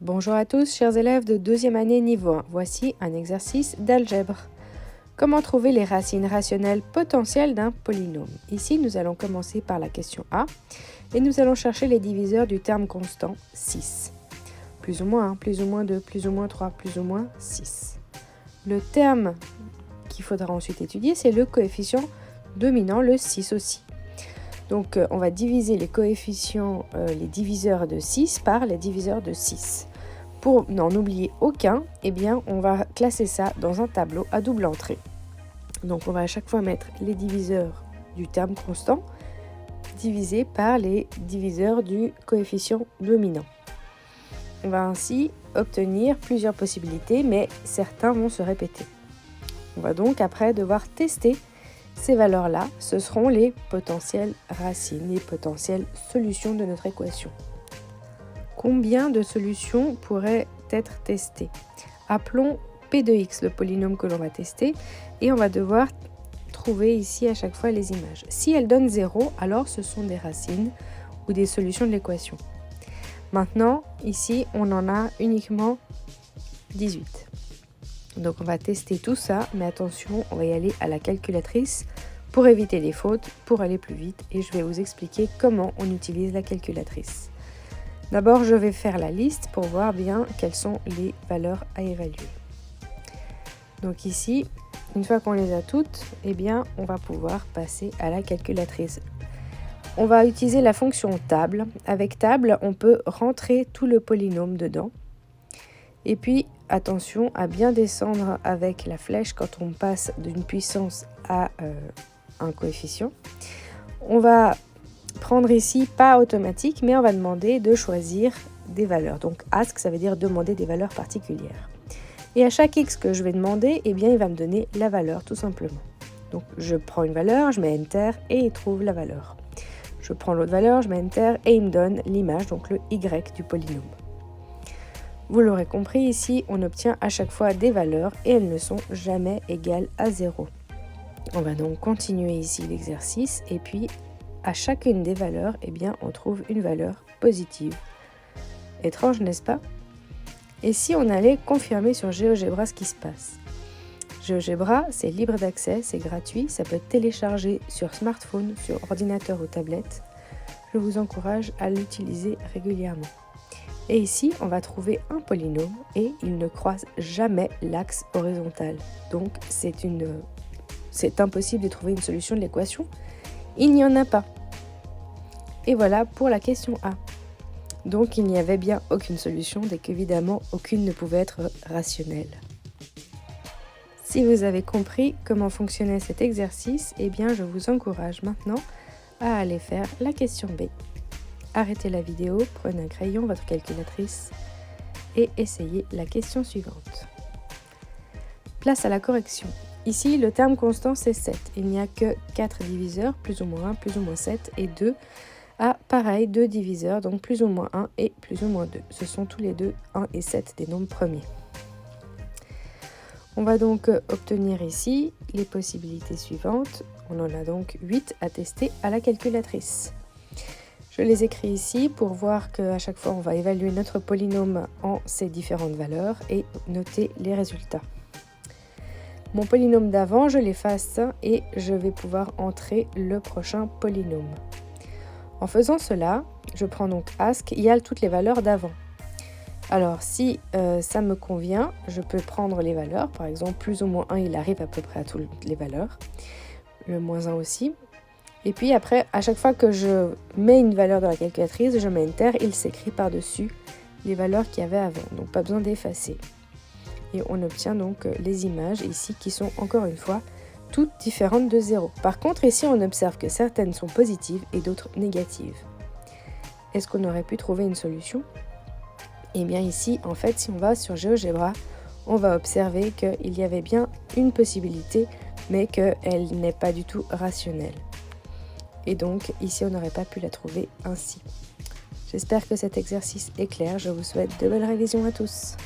Bonjour à tous, chers élèves de 2e année niveau 1. Voici un exercice d'algèbre. Comment trouver les racines rationnelles potentielles d'un polynôme? Ici, nous allons commencer par la question A et nous allons chercher les diviseurs du terme constant 6. Plus ou moins 1, plus ou moins 2, plus ou moins 3, plus ou moins 6. Le terme qu'il faudra ensuite étudier, c'est le coefficient dominant, le 6 aussi. Donc, on va diviser les coefficients, les diviseurs de 6 par les diviseurs de 6. Pour n'en oublier aucun, eh bien, on va classer ça dans un tableau à double entrée. Donc, on va à chaque fois mettre les diviseurs du terme constant divisés par les diviseurs du coefficient dominant. On va ainsi obtenir plusieurs possibilités, mais certains vont se répéter. On va donc après devoir tester ces valeurs-là. Ce seront les potentielles racines, les potentielles solutions de notre équation. Combien de solutions pourraient être testées? Appelons P de x le polynôme que l'on va tester et on va devoir trouver ici à chaque fois les images. Si elles donnent 0, alors ce sont des racines ou des solutions de l'équation. Maintenant, ici, on en a uniquement 18. Donc on va tester tout ça, mais attention, on va y aller à la calculatrice pour éviter les fautes, pour aller plus vite, et je vais vous expliquer comment on utilise la calculatrice. D'abord, je vais faire la liste pour voir bien quelles sont les valeurs à évaluer. Donc ici, une fois qu'on les a toutes, eh bien, on va pouvoir passer à la calculatrice. On va utiliser la fonction table. Avec table, on peut rentrer tout le polynôme dedans. Et puis, attention à bien descendre avec la flèche quand on passe d'une puissance à un coefficient. On va prendre ici pas automatique, mais on va demander de choisir des valeurs. Donc ask, ça veut dire demander des valeurs particulières. Et à chaque x que je vais demander, eh bien, il va me donner la valeur tout simplement. Donc je prends une valeur, je mets enter et il trouve la valeur. Je prends l'autre valeur, je mets enter et il me donne l'image, donc le y du polynôme. Vous l'aurez compris, ici, on obtient à chaque fois des valeurs et elles ne sont jamais égales à 0. On va donc continuer ici l'exercice et puis à chacune des valeurs, eh bien, on trouve une valeur positive. Étrange, n'est-ce pas? Et si on allait confirmer sur GeoGebra ce qui se passe? GeoGebra, c'est libre d'accès, c'est gratuit, ça peut être téléchargé sur smartphone, sur ordinateur ou tablette. Je vous encourage à l'utiliser régulièrement. Et ici, on va trouver un polynôme et il ne croise jamais l'axe horizontal. Donc, c'est impossible de trouver une solution de l'équation. Il n'y en a pas. Et voilà pour la question A. Donc, il n'y avait bien aucune solution, dès qu'évidemment, aucune ne pouvait être rationnelle. Si vous avez compris comment fonctionnait cet exercice, eh bien, je vous encourage maintenant à aller faire la question B. Arrêtez la vidéo, prenez un crayon, votre calculatrice et essayez la question suivante. Place à la correction. Ici, le terme constant, c'est 7. Il n'y a que 4 diviseurs, plus ou moins 1, plus ou moins 7, et 2 a, pareil, 2 diviseurs, donc plus ou moins 1 et plus ou moins 2. Ce sont tous les deux 1 et 7 des nombres premiers. On va donc obtenir ici les possibilités suivantes. On en a donc 8 à tester à la calculatrice. Je les écris ici pour voir qu'à chaque fois, on va évaluer notre polynôme en ses différentes valeurs et noter les résultats. Mon polynôme d'avant, je l'efface et je vais pouvoir entrer le prochain polynôme. En faisant cela, je prends donc ask égale toutes les valeurs d'avant. Alors, si ça me convient, je peux prendre les valeurs. Par exemple, plus ou moins 1, il arrive à peu près à toutes les valeurs. Le moins 1 aussi. Et puis après, à chaque fois que je mets une valeur dans la calculatrice, je mets enter, il s'écrit par-dessus les valeurs qu'il y avait avant. Donc, pas besoin d'effacer. Et on obtient donc les images ici qui sont encore une fois toutes différentes de 0. Par contre, ici, on observe que certaines sont positives et d'autres négatives. Est-ce qu'on aurait pu trouver une solution? Eh bien ici, en fait, si on va sur GeoGebra, on va observer qu'il y avait bien une possibilité, mais qu'elle n'est pas du tout rationnelle. Et donc, ici, on n'aurait pas pu la trouver ainsi. J'espère que cet exercice est clair. Je vous souhaite de bonnes révisions à tous.